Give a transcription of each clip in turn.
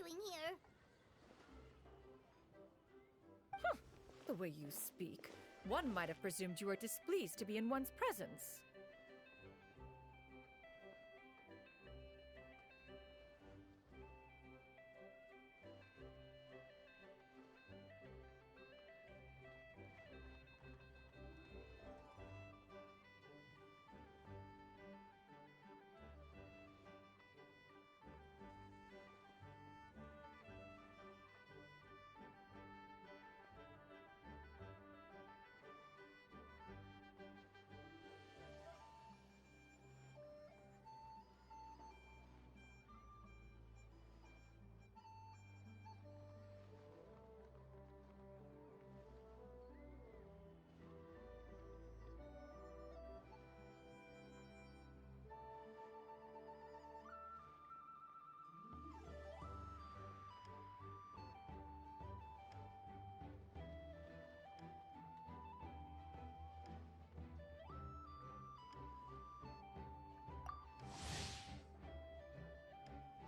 doing here? The way you speak, one might have presumed you were displeased to be in one's presence.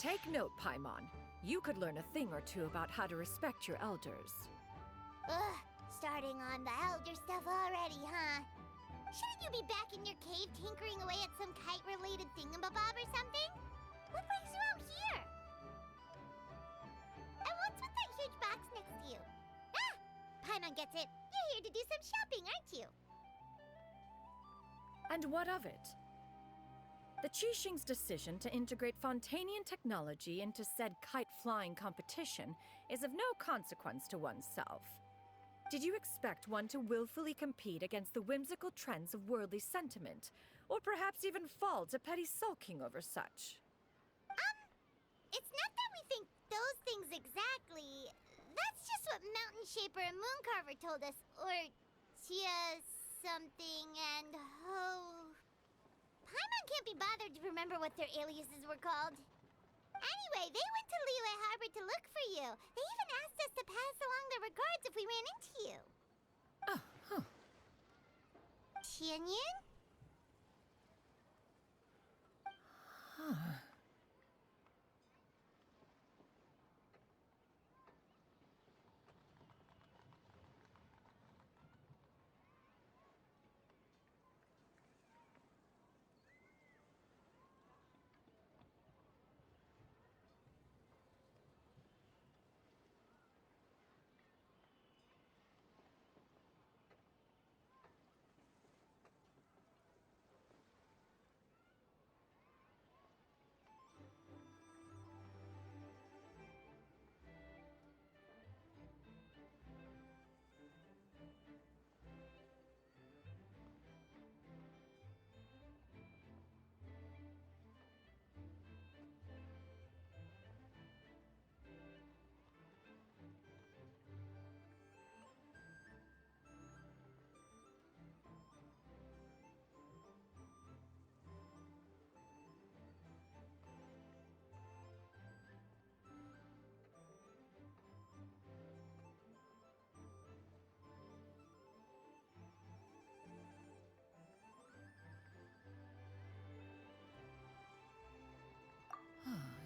Take note, Paimon. You could learn a thing or two about how to respect your elders. Ugh, starting on the elder stuff already, huh? Shouldn't you be back in your cave tinkering away at some kite-related thingamabob or something? What brings you out here? And what's with that huge box next to you? Ah! Paimon gets it. You're here to do some shopping, aren't you? And what of it? The Qixing's decision to integrate Fontanian technology into said kite-flying competition is of no consequence to oneself. Did you expect one to willfully compete against the whimsical trends of worldly sentiment, or perhaps even fall to petty sulking over such? It's not that we think those things exactly. That's just what Mountain Shaper and Mooncarver told us, or Chia something and Ho... Paimon can't be bothered to remember what their aliases were called. Anyway, they went to Liyue Harbor to look for you. They even asked us to pass along their regards if we ran into you. Oh, huh. Tianyin? Huh.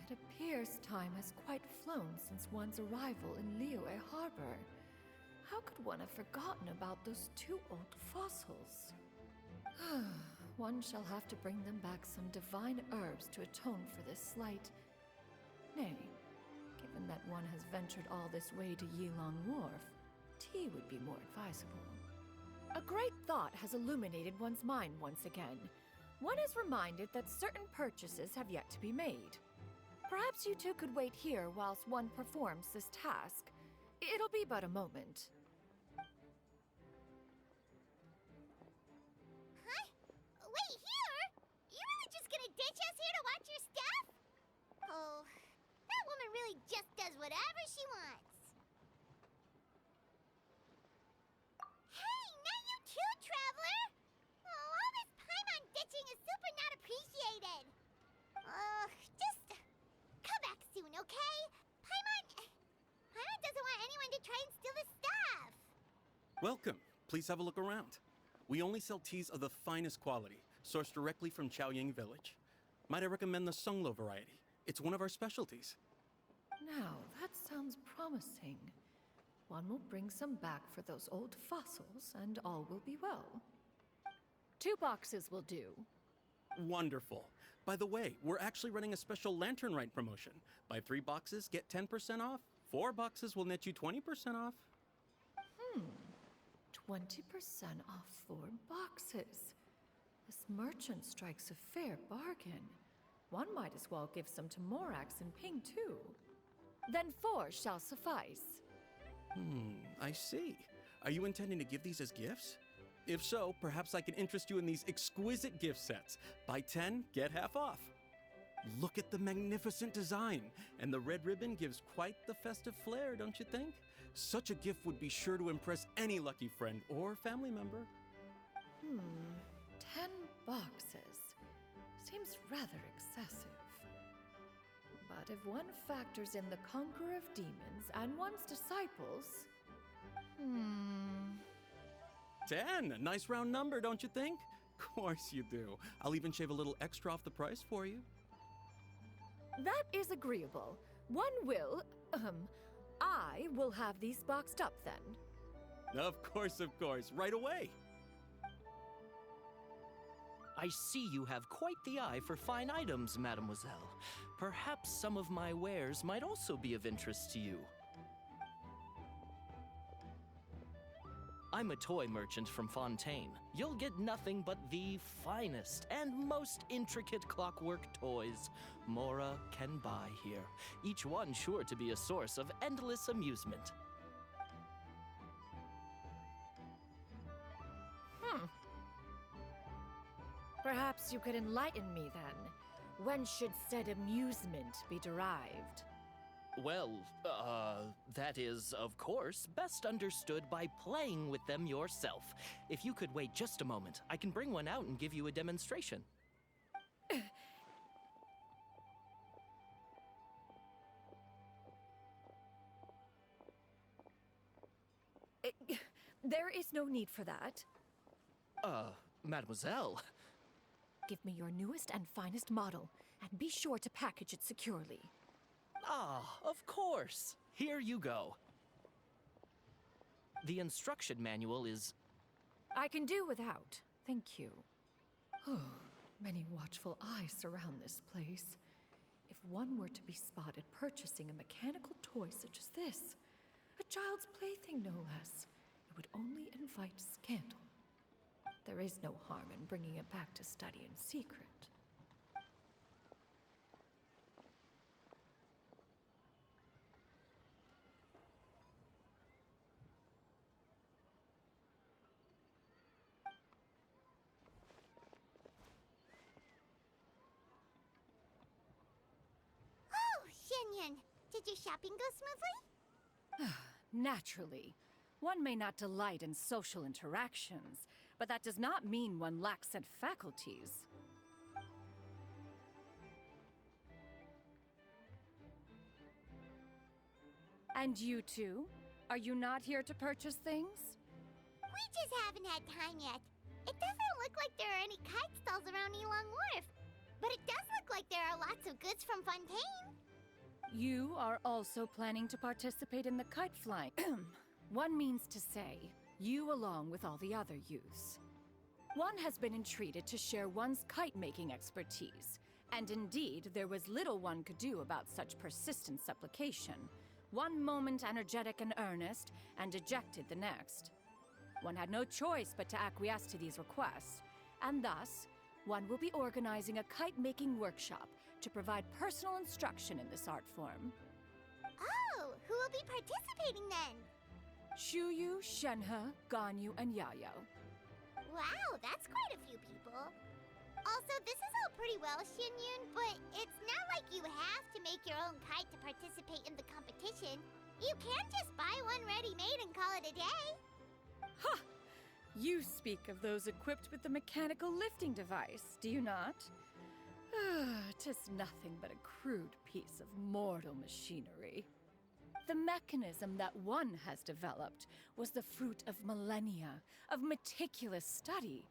It appears time has quite flown since one's arrival in Liyue Harbor. How could one have forgotten about those two old fossils? One shall have to bring them back some divine herbs to atone for this slight. Nay, given that one has ventured all this way to Yilong Wharf, tea would be more advisable. A great thought has illuminated one's mind once again. One is reminded that certain purchases have yet to be made. Perhaps you two could wait here whilst one performs this task. It'll be but a moment. Huh? Wait, here? You really just gonna ditch us here to watch your stuff? Oh, that woman really just does whatever she wants. Hey, not you too, Traveler! Oh, all this Paimon ditching is super not appreciated. Just come back soon, okay? Paimon doesn't want anyone to try and steal his stuff. Welcome. Please have a look around. We only sell teas of the finest quality, sourced directly from Chaoying Village. Might I recommend the Songlo variety? It's one of our specialties. Now, that sounds promising. One will bring some back for those old fossils, and all will be well. 2 boxes will do. Wonderful. By the way, we're actually running a special lantern rite promotion. Buy 3 boxes, get 10% off. 4 boxes will net you 20% off. 20% off 4 boxes. This merchant strikes a fair bargain. One might as well give some to Morax and Ping, too. Then 4 shall suffice. I see. Are you intending to give these as gifts? If so, perhaps I can interest you in these exquisite gift sets. Buy 10, get half off. Look at the magnificent design, and the red ribbon gives quite the festive flair, don't you think? Such a gift would be sure to impress any lucky friend or family member. 10 boxes. Seems rather excessive. But if one factors in the conqueror of demons and one's disciples... 10! A nice round number, don't you think? Course you do. I'll even shave a little extra off the price for you. That is agreeable. One will... I will have these boxed up then. Of course, right away. I see you have quite the eye for fine items, mademoiselle. Perhaps some of my wares might also be of interest to you. I'm a toy merchant from Fontaine. You'll get nothing but the finest and most intricate clockwork toys Mora can buy here, each one sure to be a source of endless amusement. Perhaps you could enlighten me then. When should said amusement be derived? Well, that is, of course, best understood by playing with them yourself. If you could wait just a moment, I can bring one out and give you a demonstration. There is no need for that. Mademoiselle. Give me your newest and finest model, and be sure to package it securely. Ah, of course. Here you go. The instruction manual is... I can do without, thank you. Oh, many watchful eyes surround this place. If one were to be spotted purchasing a mechanical toy such as this, a child's plaything no less, it would only invite scandal. There is no harm in bringing it back to study in secret. Oh, Shenyan, did your shopping go smoothly? Naturally. One may not delight in social interactions, but that does not mean one lacks said faculties. And you two? Are you not here to purchase things? We just haven't had time yet. It doesn't look like there are any kite stalls around Elong Wharf, but it does look like there are lots of goods from Fontaine. You are also planning to participate in the kite flying. One means to say, you along with all the other youths. One has been entreated to share one's kite-making expertise, and indeed, there was little one could do about such persistent supplication. One moment energetic and earnest, and dejected the next. One had no choice but to acquiesce to these requests, and thus, one will be organizing a kite-making workshop to provide personal instruction in this art form. Oh, who will be participating then? Shuyu, Shenhe, Ganyu, and Yayo. Wow, that's quite a few people. Also, this is all pretty well, Xinyun, but it's not like you have to make your own kite to participate in the competition. You can just buy one ready-made and call it a day. Ha! You speak of those equipped with the mechanical lifting device, do you not? Tis nothing but a crude piece of mortal machinery. The mechanism that one has developed was the fruit of millennia of meticulous study.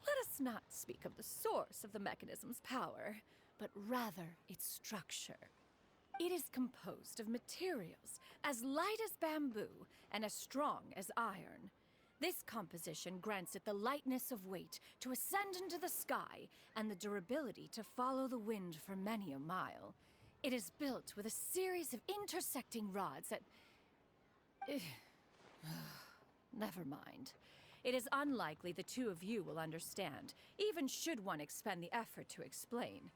Let us not speak of the source of the mechanism's power, but rather its structure. It is composed of materials as light as bamboo and as strong as iron. This composition grants it the lightness of weight to ascend into the sky and the durability to follow the wind for many a mile. It is built with a series of intersecting rods that... Never mind. It is unlikely the two of you will understand, even should one expend the effort to explain.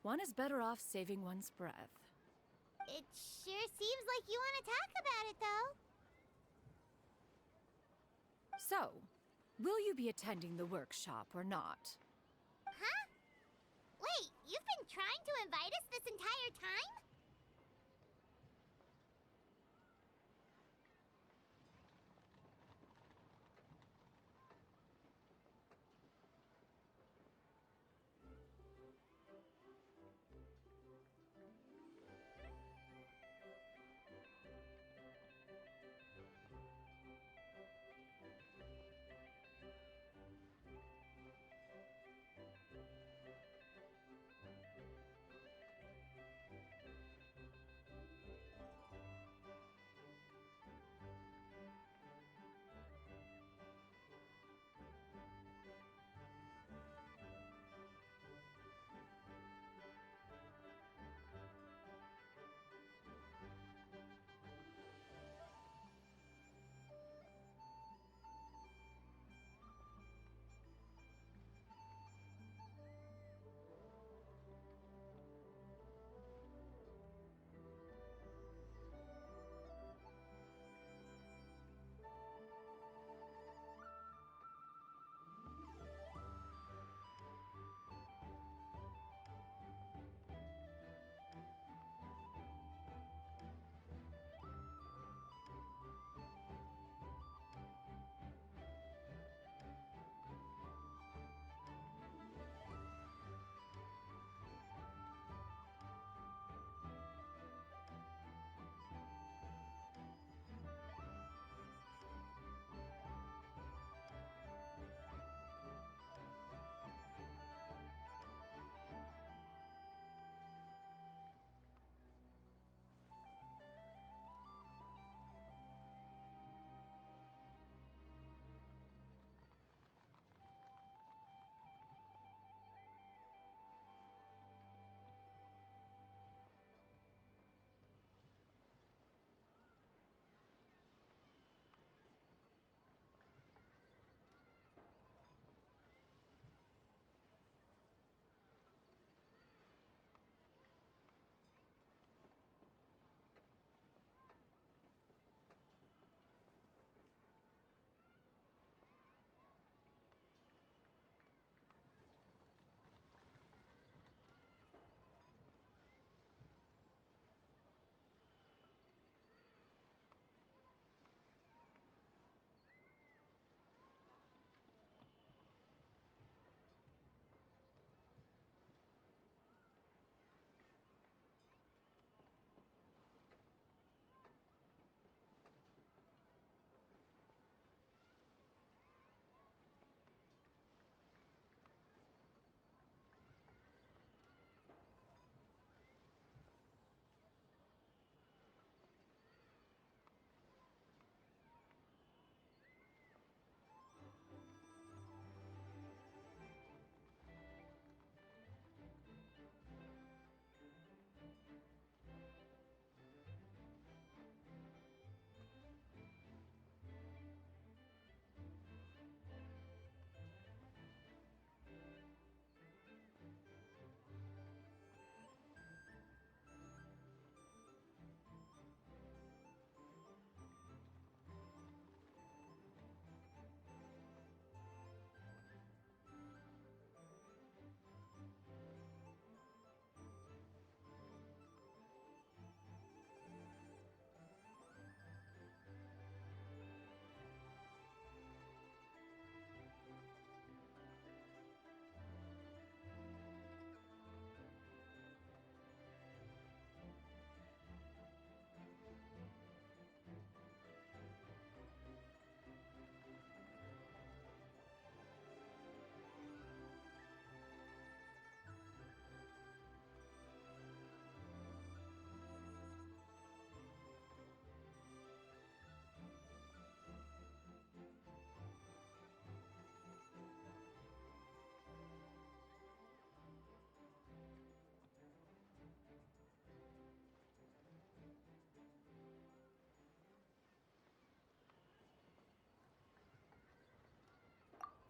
One is better off saving one's breath. It sure seems like you want to talk about it, though. So, will you be attending the workshop or not? Huh? Wait, you've been trying to invite us this entire time?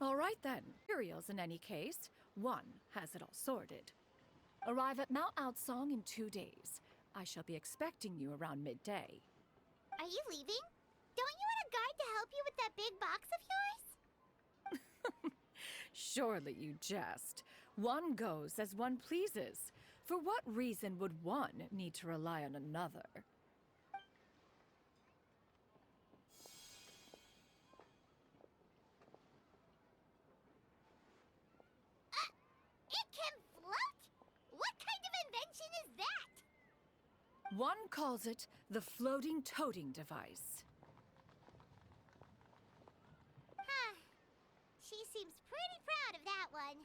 All right then. Materials in any case. One has it all sorted. Arrive at Mount Outsong in 2 days. I shall be expecting you around midday. Are you leaving? Don't you want a guide to help you with that big box of yours? Surely you jest. One goes as one pleases. For what reason would one need to rely on another? It can float? What kind of invention is that? One calls it the floating toting device. Huh. She seems pretty proud of that one.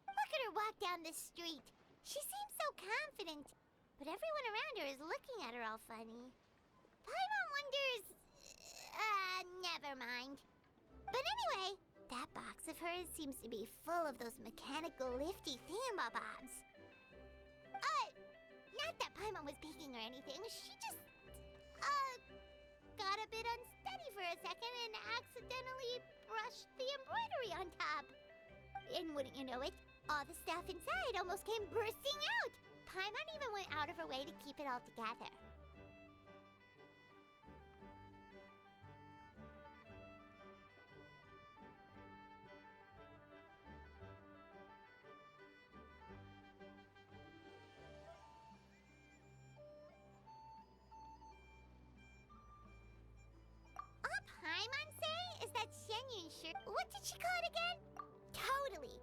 Look at her walk down the street. She seems so confident. But everyone around her is looking at her all funny. Paimon wonders... never mind. But anyway, that box of hers seems to be full of those mechanical lifty thingamabobs. Not that Paimon was peeking or anything. She just, got a bit unsteady for a second and accidentally brushed the embroidery on top. And wouldn't you know it, all the stuff inside almost came bursting out. Paimon even went out of her way to keep it all together. All Paimon say is that Shenyun sure... What did she call it again? Totally.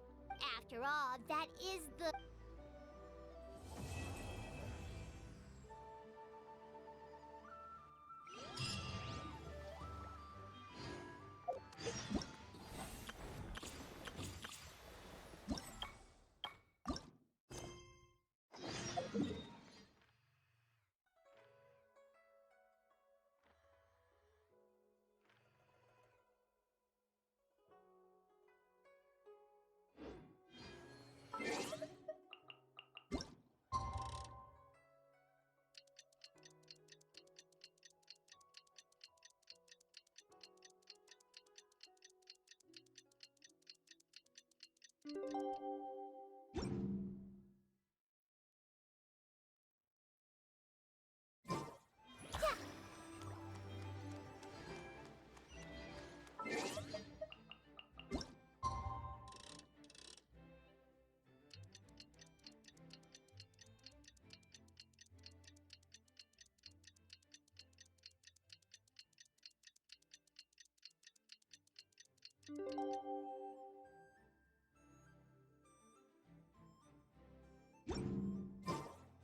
After all, that is the...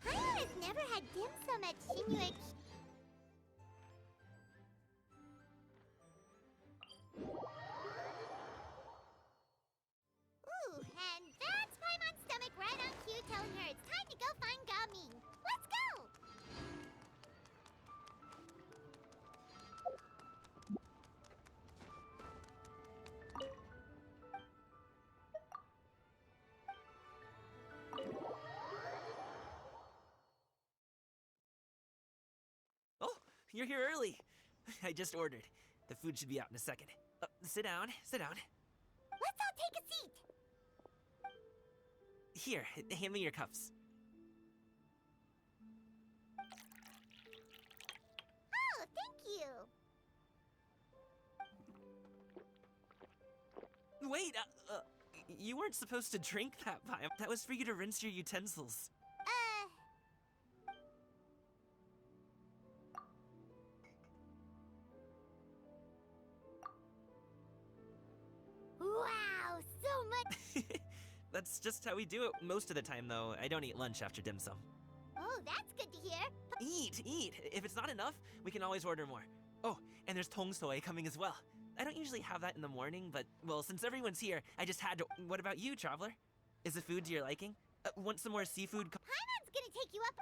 Paimon has never had dim sum at Shinjuek. Ooh, and that's Paimon's stomach right on cue telling her it's time to go find Gaming. Let's go! Oh, you're here early. I just ordered. The food should be out in a second. Sit down, sit down. Let's all take a seat! Here, hand me your cups. Oh, thank you! Wait, you weren't supposed to drink that pie. That was for you to rinse your utensils. Wow, so much... That's just how we do it most of the time, though. I don't eat lunch after dim sum. Oh, that's good to hear. Eat! If it's not enough, we can always order more. Oh, and there's tong soy coming as well. I don't usually have that in the morning, but, well, since everyone's here, I just had to... What about you, traveler? Is the food to your liking? Want some more seafood? Paimon's gonna take you up...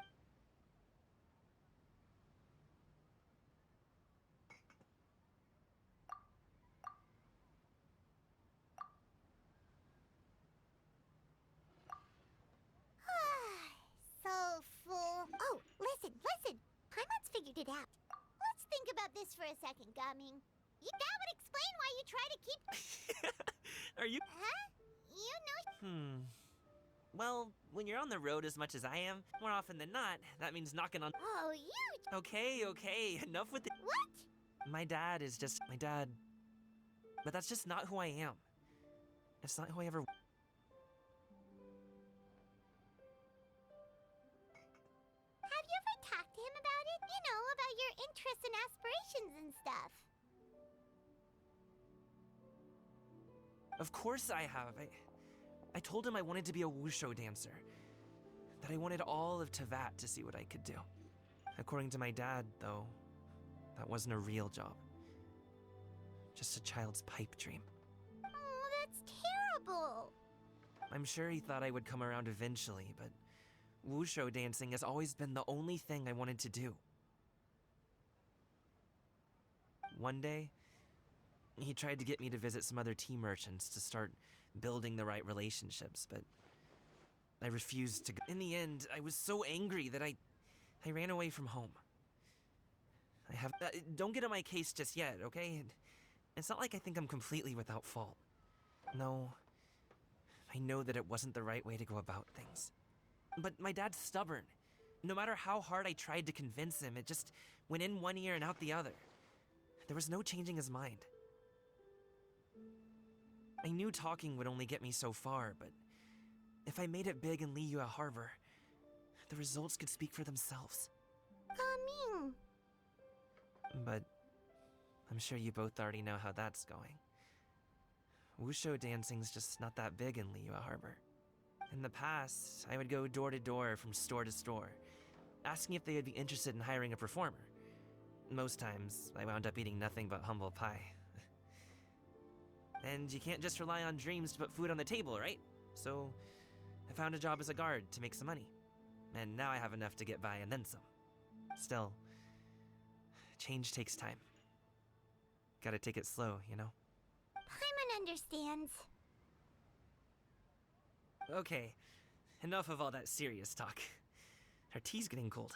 So full. Oh, listen. Paimon's figured it out. Let's think about this for a second, Gaming. That would explain why you try to keep... Are you? Huh? You know. Well, when you're on the road as much as I am, more often than not, that means knocking on. Oh, you. Okay, enough with the. What? My dad is just my dad. But that's just not who I am. It's not who I ever. Have you ever talked to him about it? You know, about your interests and aspirations and stuff. Of course I have. I told him I wanted to be a wushu dancer. That I wanted all of Tevat to see what I could do. According to my dad, though, that wasn't a real job. Just a child's pipe dream. Oh, that's terrible. I'm sure he thought I would come around eventually, but wushu dancing has always been the only thing I wanted to do. One day, he tried to get me to visit some other tea merchants to start building the right relationships, but I refused to go. In the end, I was so angry that I ran away from home. I have. Don't get on my case just yet, okay? It's not like I think I'm completely without fault. No, I know that it wasn't the right way to go about things. But my dad's stubborn. No matter how hard I tried to convince him, it just went in one ear and out the other. There was no changing his mind. I knew talking would only get me so far, but if I made it big in Liyue Harbor, the results could speak for themselves. Coming. But I'm sure you both already know how that's going. Wushu dancing's just not that big in Liyue Harbor. In the past, I would go door to door from store to store, asking if they would be interested in hiring a performer. Most times, I wound up eating nothing but humble pie. And you can't just rely on dreams to put food on the table, right? So, I found a job as a guard to make some money. And now I have enough to get by and then some. Still, change takes time. Gotta take it slow, you know? Paimon understands. Okay, enough of all that serious talk. Our tea's getting cold.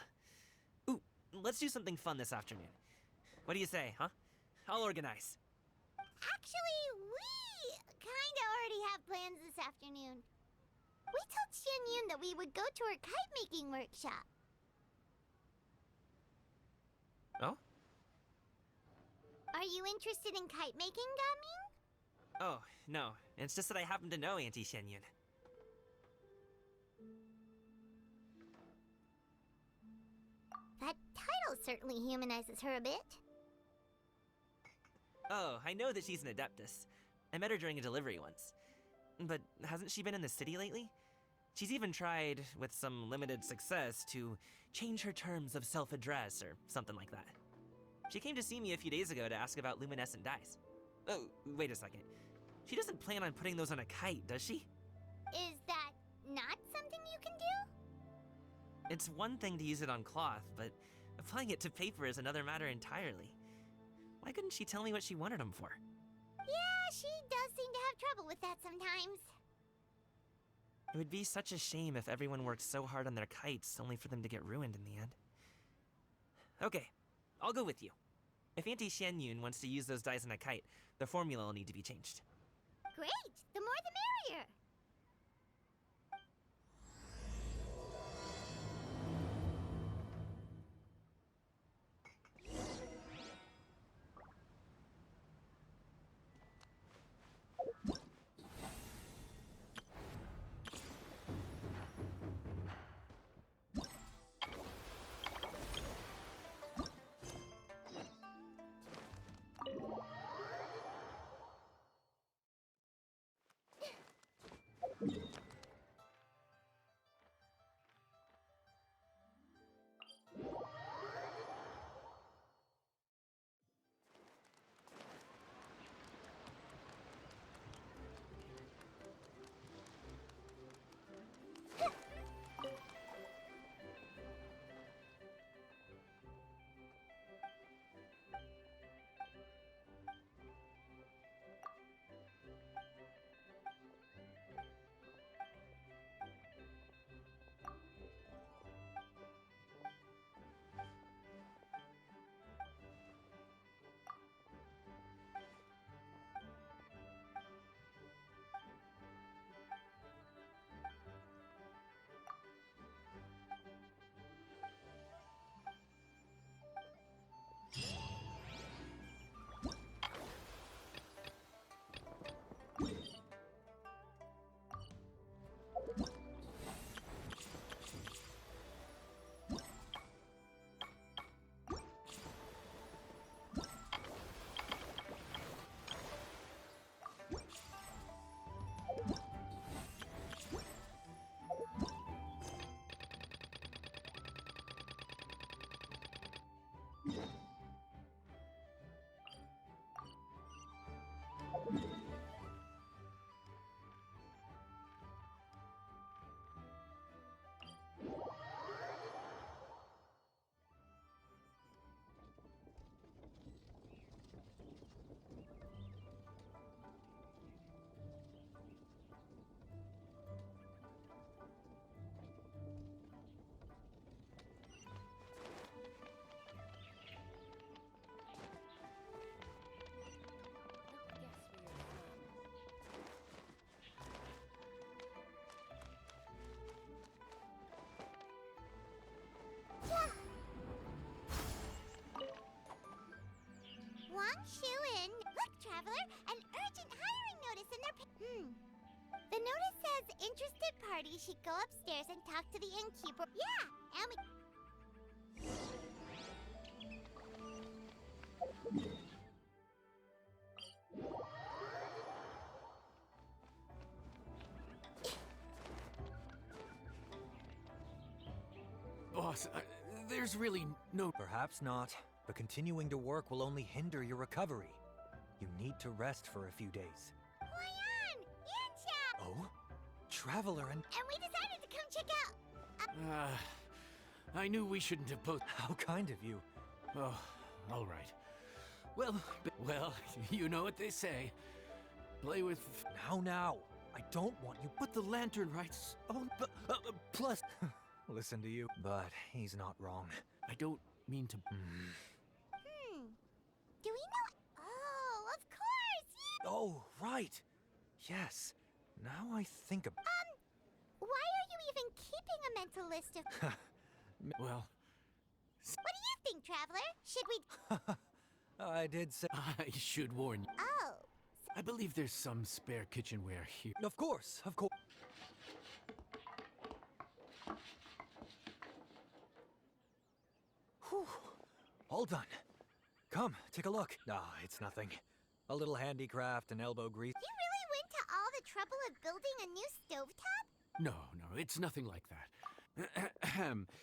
Ooh, let's do something fun this afternoon. What do you say, huh? I'll organize. Actually, we kinda already have plans this afternoon. We told Xianyun that we would go to her kite-making workshop. Oh? Are you interested in kite-making, Gaming? Oh, no. It's just that I happen to know Auntie Xianyun. That title certainly humanizes her a bit. Oh, I know that she's an adeptus. I met her during a delivery once. But hasn't she been in the city lately? She's even tried, with some limited success, to change her terms of self-address or something like that. She came to see me a few days ago to ask about luminescent dyes. Oh, wait a second. She doesn't plan on putting those on a kite, does she? Is that not something you can do? It's one thing to use it on cloth, but applying it to paper is another matter entirely. Why couldn't she tell me what she wanted them for? Yeah, she does seem to have trouble with that sometimes. It would be such a shame if everyone worked so hard on their kites only for them to get ruined in the end. Okay, I'll go with you. If Auntie Xianyun wants to use those dyes on a kite, the formula will need to be changed. Great! The more the merrier! The notice says interested parties should go upstairs and talk to the innkeeper. Yeah, and we... Boss, there's really no... Perhaps not, but continuing to work will only hinder your recovery. You need to rest for a few days. Huayan! Yancha! Oh? Traveler and... And we decided to come check out... I knew we shouldn't have both... How kind of you. Oh, all right. Well, you know what they say. Play with... Now. I don't want you... But the lantern rights... Oh, plus... Listen to you. But he's not wrong. I don't mean to... Do we know... Oh, of course! Yeah. Oh, right. Yes. Now I think of... Why are you even keeping a mental list of... Well, What do you think, Traveler? Should we... I did say... I should warn you. Oh, I believe there's some spare kitchenware here. Of course. Whew. All done. Come, take a look. It's nothing. A little handicraft and elbow grease. you really went to all the trouble of building a new stovetop? No, it's nothing like that.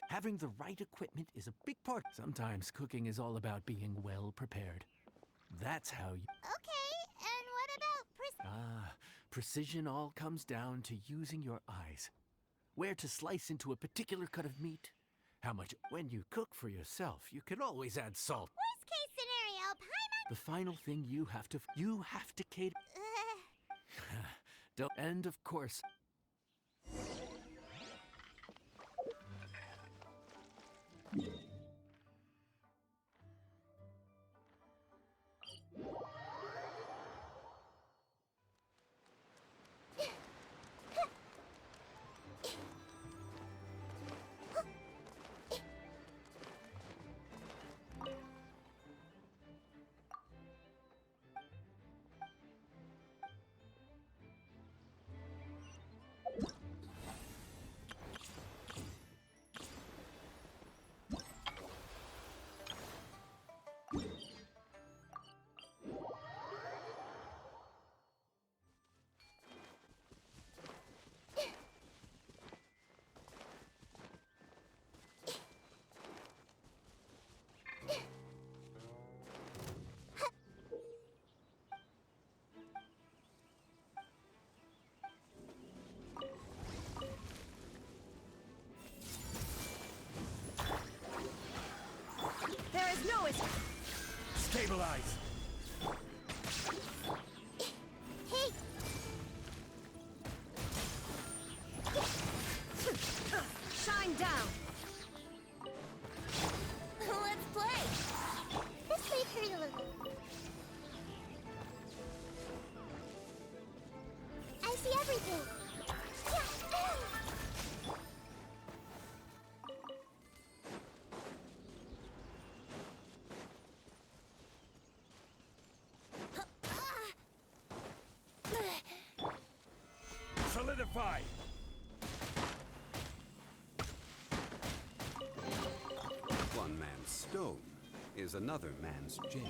Having the right equipment is a big part. Sometimes cooking is all about being well prepared. That's how you... Okay, and what about Precision all comes down to using your eyes. Where to slice into a particular cut of meat. How much... When you cook for yourself, you can always add salt. worst case scenario, Paimon? The final thing you have to cater... Don't... And of course... There is no escape. Stabilize! Hey, Shine down. let's play. This may hurt a little. I see everything. Yeah. Solidify! One man's stone is another man's gem.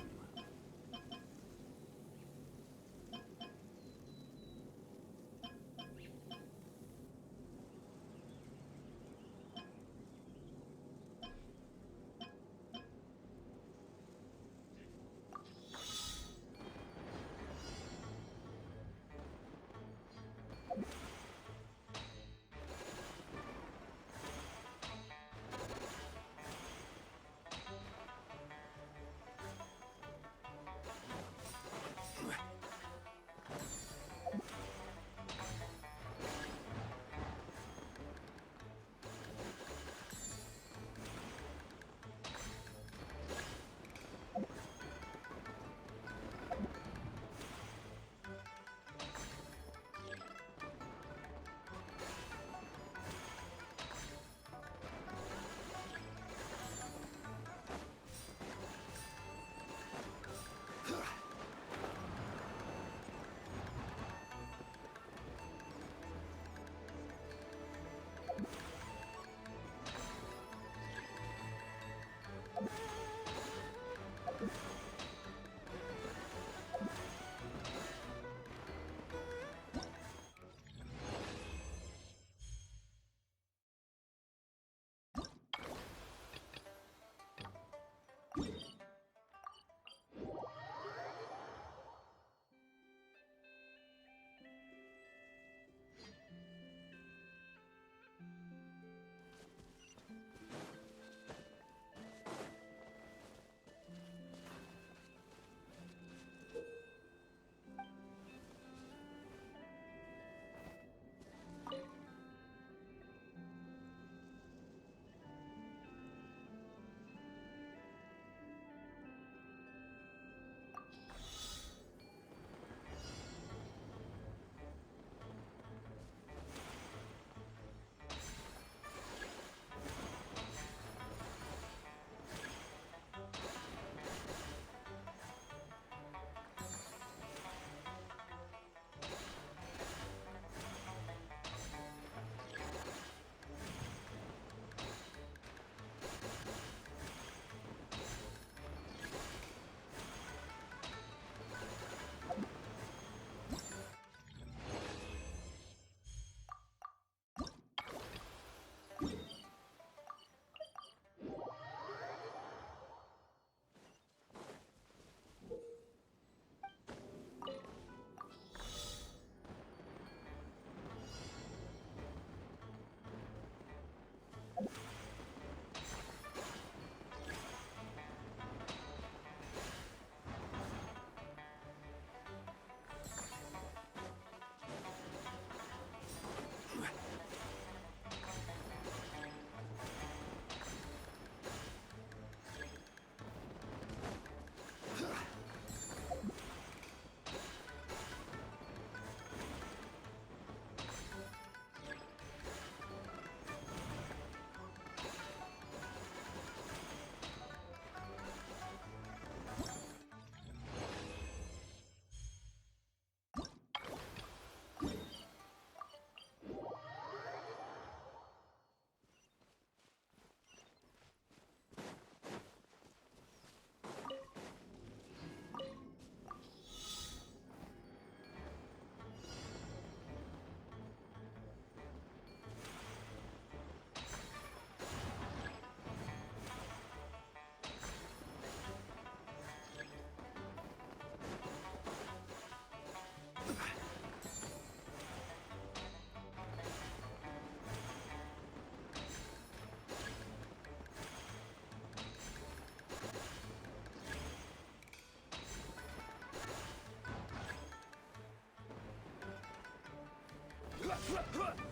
Huh!